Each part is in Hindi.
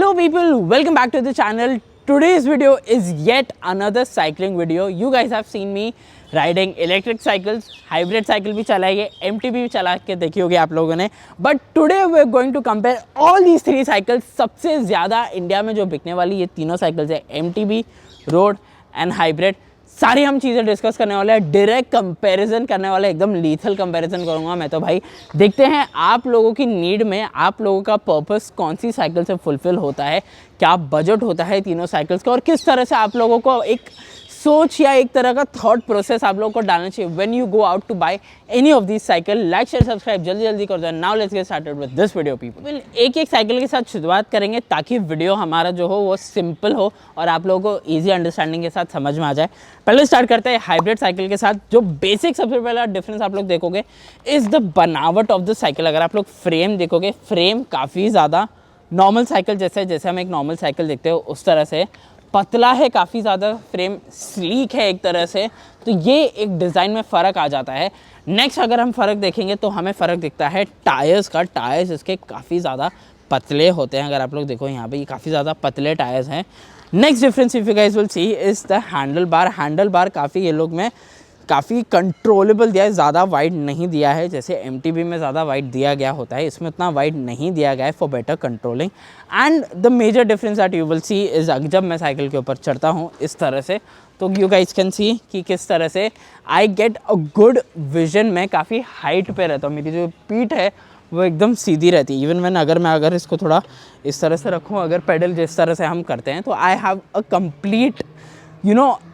Hello people, welcome back to the channel. Today's video is yet another cycling video. You guys have seen me riding electric cycles, hybrid cycle भी चलाई है, MTB भी चला के देखी होगी आप लोगों ने. But today we are going to compare all these three cycles. सबसे ज़्यादा इंडिया में जो बिकने वाली ये तीनों साइकिल्स है, MTB, रोड एंड हाइब्रिड. सारी हम चीज़ें डिस्कस करने वाले हैं, डायरेक्ट कंपैरिजन करने वाले, एकदम लीथल कंपैरिजन करूंगा मैं तो भाई. देखते हैं आप लोगों की नीड में, आप लोगों का पर्पस कौन सी साइकिल से फुलफिल होता है, क्या बजट होता है तीनों साइकिल्स का, और किस तरह से आप लोगों को एक सोच या एक तरह का थॉट प्रोसेस आप लोगों को डालना चाहिए when you go out to buy any of this cycle. Like share subscribe जल्दी कर दो. Now let's get started with this video people. एक एक साइकिल के साथ शुरुआत करेंगे ताकि वीडियो हमारा जो हो वो सिंपल हो और आप लोगों को ईजी अंडरस्टैंडिंग के साथ समझ में आ जाए. पहले स्टार्ट करते हैं हाइब्रिड साइकिल के साथ. जो बेसिक सबसे पहला डिफरेंस आप लोग देखोगे इज़ द बनावट ऑफ द साइकिल. अगर आप लोग फ्रेम देखोगे, फ्रेम काफ़ी ज़्यादा नॉर्मल साइकिल जैसे हम एक नॉर्मल साइकिल देखते हो उस तरह से पतला है, काफ़ी ज़्यादा फ्रेम स्लीक है एक तरह से. तो ये एक डिज़ाइन में फ़र्क आ जाता है. नेक्स्ट अगर हम फ़र्क देखेंगे तो हमें फ़र्क दिखता है टायर्स का. टायर्स इसके काफ़ी ज़्यादा पतले होते हैं. अगर आप लोग देखो यहाँ पे ये काफ़ी ज़्यादा पतले टायर्स हैं. Next difference if you guys will see is the handle bar. Handle bar काफ़ी ये लोग में काफ़ी कंट्रोलेबल दिया है, ज़्यादा वाइड नहीं दिया है. जैसे MTB में ज़्यादा वाइड दिया गया होता है, इसमें उतना वाइड नहीं दिया गया है for better controlling. And the major difference that you will see is जब मैं साइकिल के ऊपर चढ़ता हूँ इस तरह से, तो यू गाइस कैन सी कि किस तरह से I get a good vision. मैं काफ़ी हाइट पे रहता हूँ, मेरी जो पीठ है वो एकदम सीधी रहती है. इवन मैंने अगर इसको थोड़ा इस तरह से रखूँ, अगर पेडल जिस तरह से हम करते हैं, तो I have a complete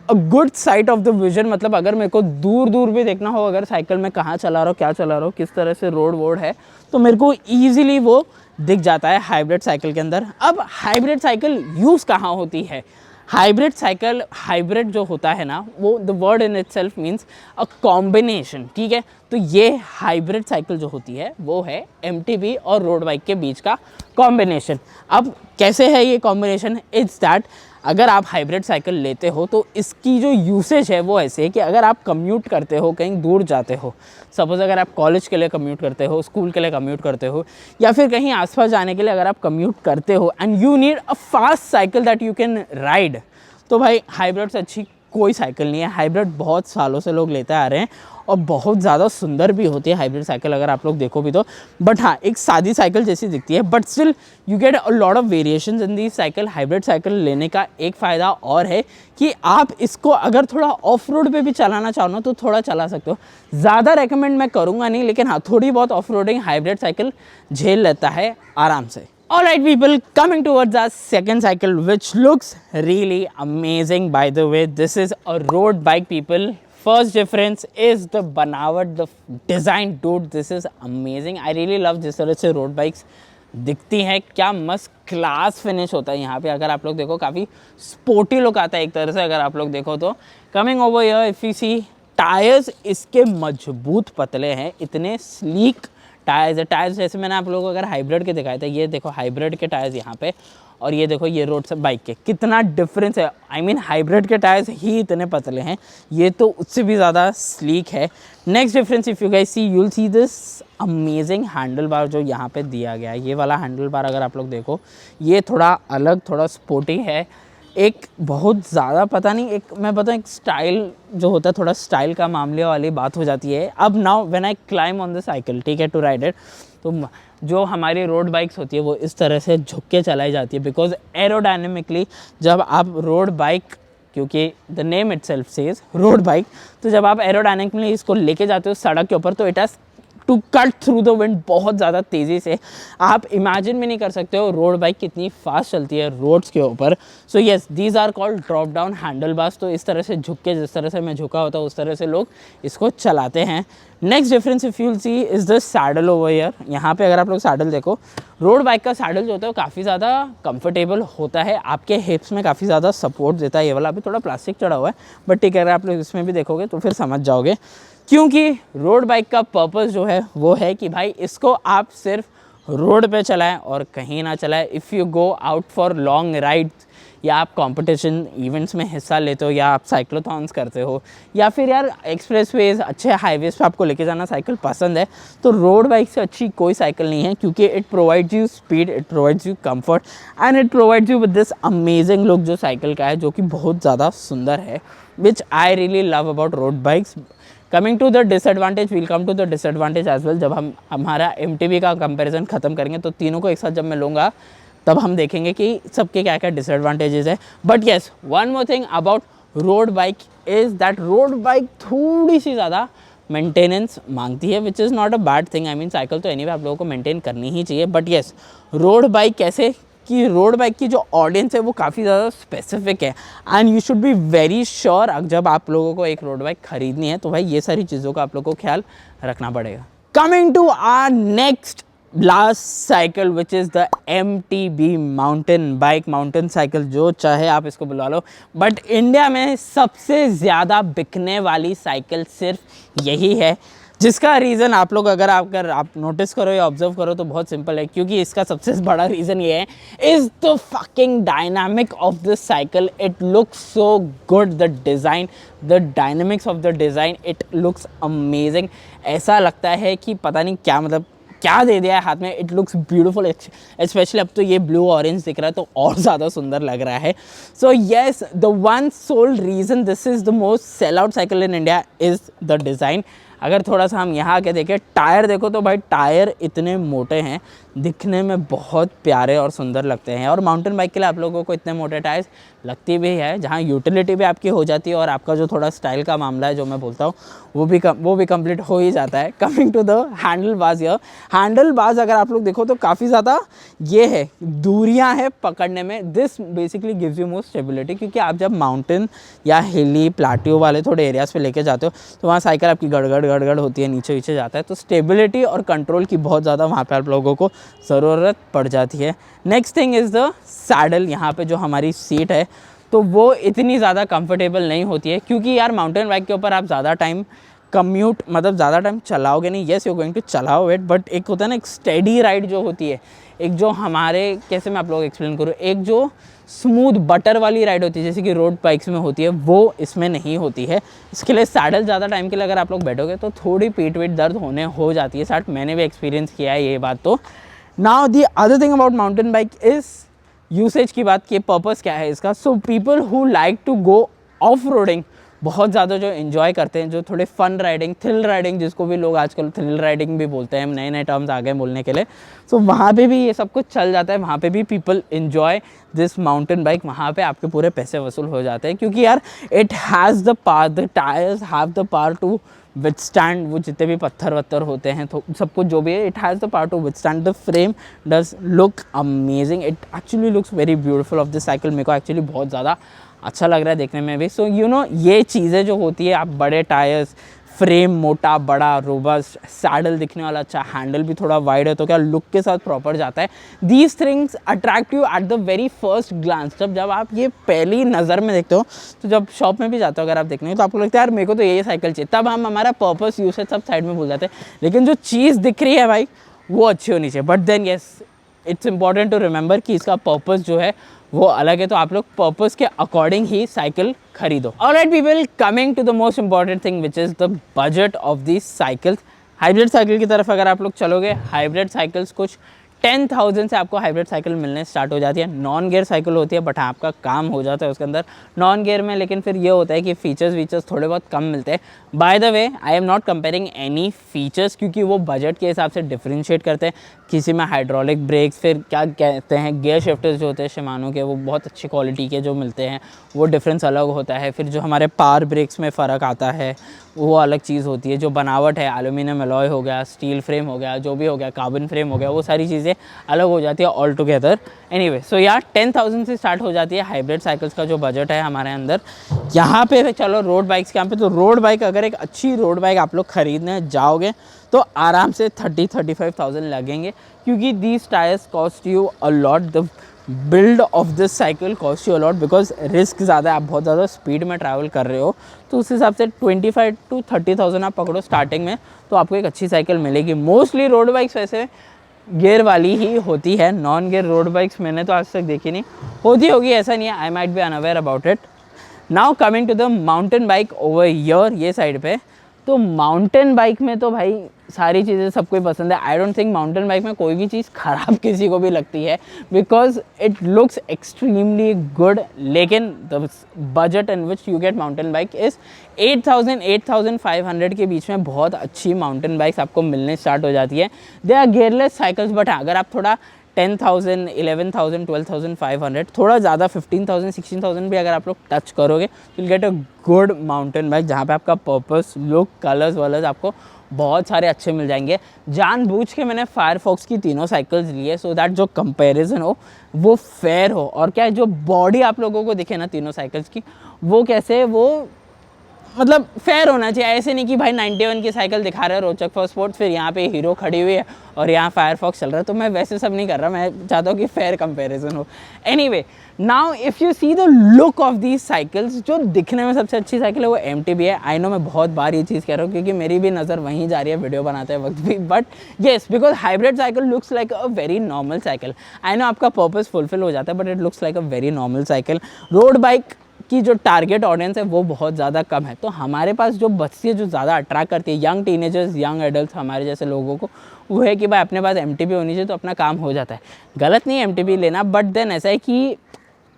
a good site of the vision. मतलब अगर मेरे को दूर भी देखना हो, अगर साइकिल में कहाँ चला रहा हो, क्या चला रहा हो, किस तरह से रोड वोड है, तो मेरे को ईजिली वो दिख जाता है हाइब्रिड साइकिल के अंदर. अब हाइब्रिड साइकिल यूज़ कहाँ होती है? हाइब्रिड साइकिल, हाइब्रिड जो होता है ना, वो the word in itself means a combination. ठीक है, तो ये हाइब्रिड साइकिल जो होती है वो है MTB और रोड बाइक के बीच का कॉम्बिनेशन. अब कैसे है ये कॉम्बिनेशन? इट्स दैट अगर आप हाइब्रिड साइकिल लेते हो तो इसकी जो यूसेज है वो ऐसे है कि अगर आप कम्यूट करते हो, कहीं दूर जाते हो, सपोज़ अगर आप कॉलेज के लिए कम्यूट करते हो, स्कूल के लिए कम्यूट करते हो, या फिर कहीं आसपास जाने के लिए अगर आप कम्यूट करते हो and you need a fast cycle that you can ride, तो भाई हाइब्रिड से अच्छी कोई साइकिल नहीं है. हाइब्रिड बहुत सालों से लोग लेते आ रहे हैं और बहुत ज़्यादा सुंदर भी होती है हाइब्रिड साइकिल अगर आप लोग देखो भी तो. बट हाँ, एक सादी साइकिल जैसी दिखती है, but still you get a lot of variations in the cycle. Hybrid cycle लेने का एक फ़ायदा और है कि आप इसको अगर थोड़ा ऑफ रोड पे भी चलाना चाहो ना तो थोड़ा चला सकते हो. ज़्यादा रेकमेंड मैं करूँगा नहीं, लेकिन हाँ थोड़ी बहुत ऑफ रोडिंग हाइब्रिड साइकिल झेल लेता है आराम से. Alright people, coming towards our second cycle which looks really amazing by the way. This is a road bike people. First difference is the बनावट, the design dude. This is amazing. I really love जिस तरह से road bikes दिखती हैं. क्या मस्त क्लास फिनिश होता है यहाँ पे. अगर आप लोग देखो काफ़ी स्पोर्टी लुक आता है एक तरह से अगर आप लोग देखो तो. Coming over here if you see, tyres इसके मजबूत पतले हैं, इतने स्लीक टायर्स है. टायर्स जैसे मैंने आप लोगों को अगर हाइब्रिड के दिखाए थे, ये देखो हाइब्रिड के टायर्स यहाँ पे, और ये देखो ये रोड से बाइक के, कितना डिफरेंस है. आई मीन हाइब्रिड के टायर्स ही इतने पतले हैं, ये तो उससे भी ज़्यादा स्लीक है. Next difference if you guys see, you will see this amazing handle bar जो यहाँ पे दिया गया है. ये वाला हैंडल बार अगर आप लोग देखो, ये थोड़ा अलग, थोड़ा स्पोर्टी है. एक बहुत ज़्यादा पता नहीं, एक मैं बताऊँ, एक स्टाइल जो होता है, थोड़ा स्टाइल का मामले वाली बात हो जाती है. अब now when I climb on the cycle, ठीक है, टू राइड इट, तो जो हमारी रोड बाइक्स होती है वो इस तरह से झुक के चलाई जाती है. बिकॉज एरोडायनेमिकली जब आप रोड बाइक, क्योंकि the name itself says road bike, तो जब आप एरोडायनेमिकली इसको लेके जाते हो सड़क के ऊपर, तो it has to cut through the wind बहुत ज़्यादा तेज़ी से. आप इमेजिन भी नहीं कर सकते हो रोड बाइक कितनी फास्ट चलती है रोड्स के ऊपर. So yes, these are called drop down handle bars. तो इस तरह से झुक के, जिस तरह से मैं झुका होता हूँ उस तरह से लोग इसको चलाते हैं. Next difference if you see is the saddle over here. यहाँ पे अगर आप लोग सैडल देखो, रोड बाइक का सैडल जो होता है वो काफ़ी ज़्यादा कंफर्टेबल होता है, आपके हिप्स में काफ़ी ज़्यादा सपोर्ट देता है. ये वाला अभी थोड़ा प्लास्टिक चढ़ा हुआ है, बट ठीक है, अगर आप लोग इसमें भी देखोगे तो फिर समझ जाओगे. क्योंकि रोड बाइक का पर्पस जो है वो है कि भाई इसको आप सिर्फ रोड पे चलाएं और कहीं ना चलाएं. If you go out for long rides या आप कंपटीशन इवेंट्स में हिस्सा लेते हो, या आप साइक्लोथॉन्स करते हो, या फिर यार एक्सप्रेसवेज अच्छे हाईवेज पे आपको लेके जाना साइकिल पसंद है, तो रोड बाइक से अच्छी कोई साइकिल नहीं है, क्योंकि it provides you speed, it provides you comfort and it provides you with this amazing look जो साइकिल का है, जो कि बहुत ज़्यादा सुंदर है, which I really love about road bikes. Coming to the disadvantage, will come to the disadvantage as well. जब हम हमारा MTB का कंपैरिजन ख़त्म करेंगे तो तीनों को एक साथ जब मैं लूँगा तब हम देखेंगे कि सबके क्या क्या डिसएडवांटेजेस है। But yes, one more thing about road bike is that road bike थोड़ी सी ज़्यादा मेंटेनेंस मांगती है, which is not a bad thing. I mean cycle तो एनीवे आप लोगों को मेंटेन करनी ही चाहिए, बट येस रोड बाइक कैसे कि रोड बाइक की जो ऑडियंस है वो काफ़ी ज़्यादा स्पेसिफिक है, and you should be very sure जब आप लोगों को एक रोड बाइक खरीदनी है तो भाई ये सारी चीज़ों का आप लोगों को ख्याल रखना पड़ेगा। Coming to our next last cycle which is the MTB mountain bike, mountain cycle जो चाहे आप इसको बुला लो, बट इंडिया में सबसे ज़्यादा बिकने वाली साइकिल सिर्फ यही है, जिसका रीज़न आप लोग अगर आप नोटिस करो या ऑब्जर्व करो तो बहुत सिंपल है, क्योंकि इसका सबसे बड़ा रीज़न ये है, is the fucking dynamic of this cycle. It looks so good, the design, the dynamics of the design, it looks amazing. ऐसा लगता है कि पता नहीं क्या, मतलब क्या दे दिया है हाथ में। इट लुक्स ब्यूटीफुल, स्पेशली अब तो ये ब्लू ऑरेंज दिख रहा है तो और ज़्यादा सुंदर लग रहा है। So yes, the one soul reason this is the most sell out cycle in India is the design. अगर थोड़ा सा हम यहाँ आके देखें, टायर देखो तो भाई टायर इतने मोटे हैं, दिखने में बहुत प्यारे और सुंदर लगते हैं, और माउंटेन बाइक के लिए आप लोगों को इतने मोटे टायर्स लगती भी है, जहाँ यूटिलिटी भी आपकी हो जाती है और आपका जो थोड़ा स्टाइल का मामला है जो मैं बोलता हूँ वो भी कंप्लीट हो ही जाता है। कमिंग टू द हैंडल बाज, ये हैंडल बाज अगर आप लोग देखो तो काफ़ी ज़्यादा ये है, दूरियाँ हैं पकड़ने में। This basically gives you more stability, क्योंकि आप जब माउंटेन या हिली प्लाटियो वाले थोड़े एरियाज़ पे लेके जाते हो तो वहाँ साइकिल आपकी गड़गड़ होती है, नीचे नीचे जाता है, तो स्टेबिलिटी और कंट्रोल की बहुत ज़्यादा वहाँ पे आप लोगों को ज़रूरत पड़ जाती है। Next thing is the saddle. यहाँ पे जो हमारी सीट है तो वो इतनी ज़्यादा कंफर्टेबल नहीं होती है, क्योंकि यार माउंटेन बाइक के ऊपर आप ज़्यादा टाइम कम्यूट, मतलब ज़्यादा टाइम चलाओगे नहीं। येस यू गोइंग टू चलाओ इट, बट एक होता है ना एक स्टेडी राइड जो होती है, एक जो हमारे, कैसे मैं आप लोग एक्सप्लेन करूँ, एक जो स्मूथ बटर वाली राइड होती है जैसे कि रोड बाइक्स में होती है, वो इसमें नहीं होती है। इसके लिए सैडल ज़्यादा टाइम के लिए अगर आप लोग बैठोगे तो थोड़ी पीठ वीठ दर्द होने हो जाती है स्टार्ट। मैंने भी एक्सपीरियंस किया है ये बात। तो now the other thing about mountain bike is usage की बात की, पर्पस क्या है इसका। So people who like to go off roading, बहुत ज़्यादा जो एंजॉय करते हैं, जो थोड़े फन राइडिंग, थ्रिल राइडिंग, जिसको भी लोग आजकल थ्रिल राइडिंग भी बोलते हैं, नए नए टर्म्स आ गए बोलने के लिए। सो वहाँ पे भी ये सब कुछ चल जाता है, वहाँ पे भी people enjoy this mountain bike. वहाँ पे आपके पूरे पैसे वसूल हो जाते हैं, क्योंकि यार it has the power, the tyres have the power to withstand वो जितने भी पत्थर वत्थर होते हैं, तो सब कुछ जो भी है, it has the power to withstand. The frame does look amazing, it actually looks very beautiful of this cycle. मेरे को एक्चुअली बहुत ज़्यादा अच्छा लग रहा है देखने में भी। सो यू नो ये चीज़ें जो होती है, आप बड़े टायर्स, फ्रेम मोटा बड़ा रोबस्ट, सैडल दिखने वाला अच्छा, हैंडल भी थोड़ा वाइड है तो क्या लुक के साथ प्रॉपर जाता है। These things attract you at the very first glance. जब आप ये पहली नज़र में देखते हो, तो जब शॉप में भी जाते हो अगर आप देखने तो आपको लगता है यार मेरे को तो ये साइकिल चाहिए, तब हम हमारा पर्पस यूसेज सब साइड में भूल जाते हैं। लेकिन जो चीज़ दिख रही है भाई वो अच्छी होनी चाहिए। But then yes, it's important to remember कि इसका पर्पस जो है वो अलग है, तो आप लोग पर्पस के अकॉर्डिंग ही साइकिल खरीदो। Alright people, coming to the most important thing which is the budget of this cycles. Hybrid cycle की तरफ अगर आप लोग चलोगे, हाइब्रिड साइकिल्स कुछ 10,000 से आपको हाइब्रिड साइकिल मिलने स्टार्ट हो जाती है। नॉन गियर साइकिल होती है, बट हाँ आपका काम हो जाता है उसके अंदर नॉन गियर में, लेकिन फिर ये होता है कि फीचर्स थोड़े बहुत कम मिलते हैं। By the way, I am not comparing any features, क्योंकि वो बजट के हिसाब से डिफ्रेंशिएट करते हैं। किसी में हाइड्रोलिक ब्रेक्स, फिर क्या कहते हैं गियर शिफ्टर्स जो होते हैं शिमानो के, वो बहुत अच्छी क्वालिटी के जो मिलते हैं, वो डिफरेंस अलग होता है। फिर जो हमारे पावर ब्रेक्स में फ़र्क आता है वो अलग चीज़ होती है। जो बनावट है, एल्यूमिनियम अलॉय हो गया, स्टील फ्रेम हो गया, जो भी हो गया, कार्बन फ्रेम हो गया, वो सारी चीज़ें अलग हो जाती है ऑल टुगेदर। एनीवे, सो यार 10,000 से स्टार्ट हो जाती है हाइब्रिड साइकिल्स का जो बजट है हमारे अंदर। यहाँ पे चलो रोड बाइक्स के यहाँ पे, तो रोड बाइक अगर एक अच्छी रोड बाइक आप लोग खरीदने जाओगे तो आराम से 30-35,000 लगेंगे, क्योंकि these tyres cost you a lot. The build of this cycle cost you a lot because risk ज़्यादा है, आप बहुत ज़्यादा स्पीड में ट्रैवल कर रहे हो, तो उस हिसाब से 25 to 30,000 आप पकड़ो स्टार्टिंग में, तो आपको एक अच्छी साइकिल मिलेगी। मोस्टली रोड बाइक्स वैसे गियर वाली ही होती है, नॉन गियर रोड बाइक्स मैंने तो आज तक देखी नहीं, होती होगी ऐसा नहीं है, I might be unaware about it. Now coming to the mountain bike over here, ये साइड पे, तो माउंटेन बाइक में तो भाई सारी चीज़ें सबको ही पसंद है। I don't think mountain bike में कोई भी चीज़ ख़राब किसी को भी लगती है, because it looks extremely good. लेकिन the budget in which you get mountain bike is 8,000-8,500 के बीच में बहुत अच्छी माउंटेन बाइक्स आपको मिलने स्टार्ट हो जाती है। They are gearless cycles, but अगर आप थोड़ा 10,000, 11,000, 12,500, थोड़ा ज़्यादा 15,000, 16,000 भी अगर आप लोग टच करोगे तो will get a good mountain bike, जहाँ पे आपका पर्पस, लुक, कलर्स वलर्स आपको बहुत सारे अच्छे मिल जाएंगे। जानबूझ के मैंने फायरफॉक्स की तीनों साइकिल्स लिए सो दैट जो कंपैरिजन हो वो फेयर हो, और क्या है, जो बॉडी आप लोगों को दिखे ना तीनों साइकिल्स की, वो कैसे, वो मतलब फेयर होना चाहिए। ऐसे नहीं कि भाई 91 की साइकिल दिखा रहे हैं रोचक फॉर स्पोर्ट्स, फिर यहाँ पे हीरो खड़ी हुई है और यहाँ फायरफॉक्स चल रहा है, तो मैं वैसे सब नहीं कर रहा, मैं चाहता हूँ कि फेयर कंपैरिजन हो। Anyway, now if you see the look of these cycles, जो दिखने में सबसे अच्छी साइकिल है वो MTB है। आई नो मैं बहुत बार ये चीज़ कह रहा हूँ क्योंकि मेरी भी नज़र वहीं जा रही है वीडियो बनाते वक्त भी, but yes, because hybrid cycle looks like a very normal cycle. I know आपका पर्पस फुलफिल हो जाता है, but it looks like a very normal cycle. Road bike की जो टारगेट ऑडियंस है वो बहुत ज़्यादा कम है, तो हमारे पास जो बचती है, जो ज़्यादा अट्रैक्ट करती है यंग टीनेजर्स, यंग एडल्ट हमारे जैसे लोगों को, वो है कि भाई अपने पास MTB होनी चाहिए तो अपना काम हो जाता है। गलत नहीं है MTB लेना, बट देन ऐसा है कि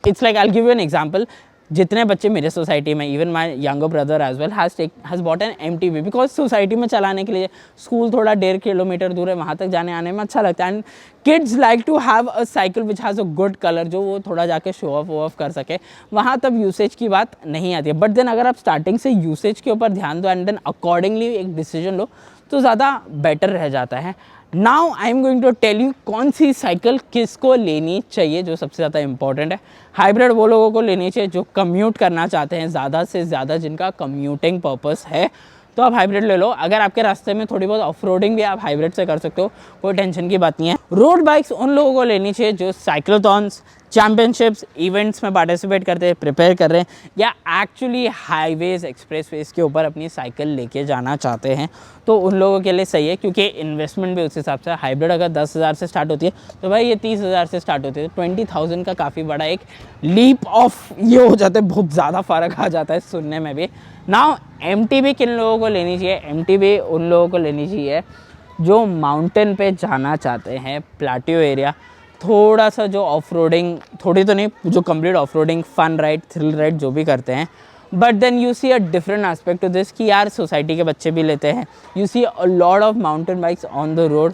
it's like, I will give you an example, जितने बच्चे मेरे सोसाइटी में, even my younger brother as well has bought an MTB, because society में चलाने के लिए, स्कूल थोड़ा 1.5 किलोमीटर दूर है, वहाँ तक जाने आने में अच्छा लगता है, and kids like to have a cycle which has a good colour, जो वो थोड़ा जाके शो ऑफ कर सके, वहाँ तब यूसेज की बात नहीं आती है। बट देन अगर आप स्टार्टिंग से यूसेज के ऊपर ध्यान दो एंड देन अकॉर्डिंगली एक डिसीजन लो तो ज़्यादा बेटर रह जाता है। Now I am going to tell you कौन सी साइकिल किसको लेनी चाहिए, जो सबसे ज़्यादा इंपॉर्टेंट है। हाइब्रिड वो लोगों को लेनी चाहिए जो कम्यूट करना चाहते हैं ज़्यादा से ज़्यादा, जिनका कम्यूटिंग पर्पस है, तो आप हाइब्रिड ले लो। अगर आपके रास्ते में थोड़ी बहुत ऑफ रोडिंग भी आप हाइब्रिड से कर सकते हो, कोई टेंशन की बात नहीं है। रोड बाइक्स उन लोगों को लेनी चाहिए जो साइक्लोथॉन्स, चैम्पियनशिप्स, इवेंट्स में पार्टिसिपेट करते हैं, प्रिपेयर कर रहे हैं, या एक्चुअली हाईवेज, एक्सप्रेसवेज के ऊपर अपनी साइकिल लेके जाना चाहते हैं, तो उन लोगों के लिए सही है, क्योंकि इन्वेस्टमेंट भी उस हिसाब से। हाइब्रिड अगर 10,000 से स्टार्ट होती है तो भाई ये 30,000 से स्टार्ट होती है, 20,000 का काफ़ी बड़ा एक लीप ऑफ ये हो जाता है, बहुत ज़्यादा फ़र्क आ जाता है सुनने में भी। नाउ MTB किन लोगों को लेनी चाहिए? MTB उन लोगों को लेनी चाहिए जो माउंटेन पे जाना चाहते हैं, प्लाटियो एरिया, थोड़ा सा जो ऑफ रोडिंग, थोड़ी तो नहीं, जो complete off roading, fun ride, thrill ride जो भी करते हैं। But then you see a different aspect to this कि यार सोसाइटी के बच्चे भी लेते हैं, you see a lot of mountain bikes on the road.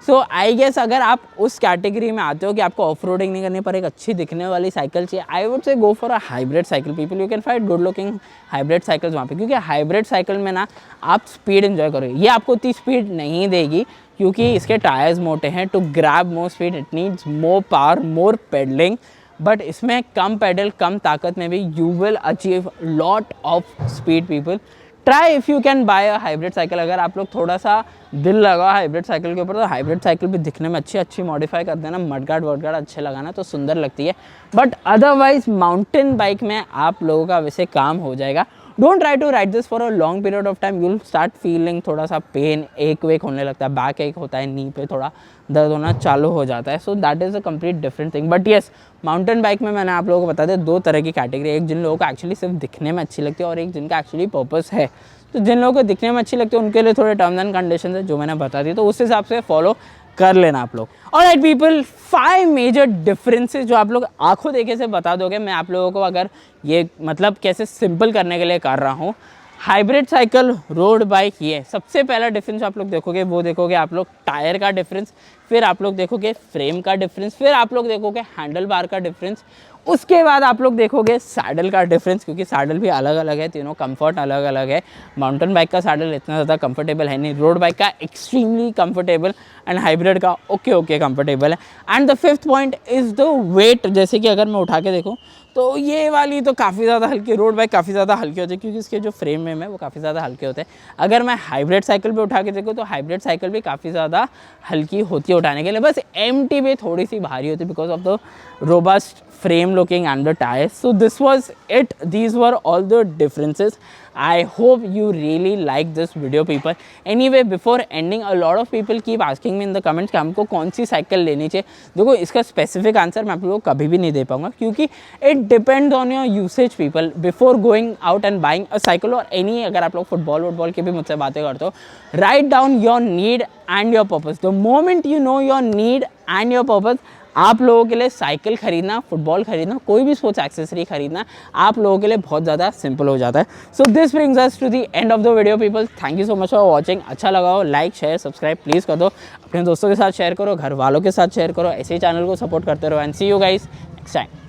So I guess अगर आप उस कैटेगरी में आते हो कि आपको ऑफ रोडिंग नहीं करने पर एक अच्छी दिखने वाली साइकिल चाहिए, I would say go for a hybrid cycle. People, you can find good looking hybrid cycles वहाँ पे, क्योंकि हाइब्रिड साइकिल में ना आप स्पीड एंजॉय करोगे। ये आपको उतनी स्पीड नहीं देगी क्योंकि इसके टायर्स मोटे हैं, to grab more speed it needs more power, more pedalling, but इसमें कम पेडल, कम ताकत में भी you will achieve lot of speed. People try if you can buy a hybrid cycle. अगर आप लोग थोड़ा सा दिल लगा हाइब्रिड साइकिल के ऊपर, तो हाइब्रिड साइकिल भी दिखने में अच्छी मॉडिफाई कर देना, मडगार्ड वर्डगार्ड अच्छे लगाना तो सुंदर लगती है, बट अदरवाइज माउंटेन बाइक में आप लोगों का वैसे काम हो जाएगा। Don't try to ride this for a long period of time, you'll start feeling थोड़ा सा पेन, एक वेक होने लगता है, बैक एक होता है, नी पे थोड़ा दर्द होना चालू हो जाता है। So that is a complete different thing. But yes, mountain bike में मैंने आप लोगों को बता दें 2 तरह की कैटेगरी, एक जिन लोगों को एक्चुअली सिर्फ दिखने में अच्छी लगती है और एक जिनका एक्चुअली पर्पस है। तो जिन लोगों को दिखने में अच्छी लगती है उनके लिए थोड़े टर्म्स एंड कंडीशंस है जो मैंने बता दी, तो उस हिसाब से फॉलो कर लेना आप लोग। ऑलराइट पीपल, 5 मेजर डिफरेंसेस जो आप लोग आंखों देखे से बता दोगे, मैं आप लोगों को अगर ये मतलब कैसे सिंपल करने के लिए कर रहा हूँ। हाइब्रिड साइकिल, रोड बाइक, ये सबसे पहला डिफरेंस आप लोग देखोगे, वो देखोगे आप लोग टायर का डिफरेंस, फिर आप लोग देखोगे फ्रेम का डिफरेंस, फिर आप लोग देखोगे हैंडल बार का डिफरेंस, उसके बाद आप लोग देखोगे सैडल का डिफरेंस, क्योंकि सैडल भी अलग अलग है, तीनों कंफर्ट अलग अलग है। माउंटेन बाइक का सैडल इतना ज़्यादा कंफर्टेबल है नहीं, रोड बाइक का एक्सट्रीमली कंफर्टेबल, एंड हाइब्रिड का ओके कंफर्टेबल है। And the 5th point is the weight. जैसे कि अगर मैं उठा के देखूँ तो ये वाली तो काफ़ी ज़्यादा हल्की, रोड बाइक काफ़ी ज़्यादा हल्की होती है क्योंकि इसके जो फ्रेम में है वो काफ़ी ज़्यादा हल्के होते हैं। अगर मैं हाइब्रिड साइकिल पे उठा के देखूँ तो हाइब्रिड साइकिल भी काफ़ी ज़्यादा हल्की होती है उठाने के लिए, बस MTB थोड़ी सी भारी होती है because of the robust frame looking and the tires. So this was it. These were all the differences. I hope you really like this video, people. Anyway, before ending, a lot of people keep asking me in the comments कि हमको कौन सी साइकिल लेनी चाहिए. देखो, इसका स्पेसिफिक आंसर मैं आप लोगों को कभी भी नहीं दे पाऊंगा, क्योंकि it depends on your usage people. Before going out and buying a cycle और एनी, अगर आप लोग फुटबॉल की भी मुझसे बातें करते हो, write down your need and your purpose. The moment you know your need and your purpose, आप लोगों के लिए साइकिल खरीदना, फुटबॉल खरीदना, कोई भी स्पोर्ट्स एक्सेसरी खरीदना आप लोगों के लिए बहुत ज़्यादा सिंपल हो जाता है. So this brings us to the end of the video people. Thank you so much for watching. अच्छा लगा हो लाइक शेयर सब्सक्राइब प्लीज़ कर दो. अपने दोस्तों के साथ शेयर करो, घर वालों के साथ शेयर करो. ऐसे ही चैनल को सपोर्ट करते रहो. And see you guys next time.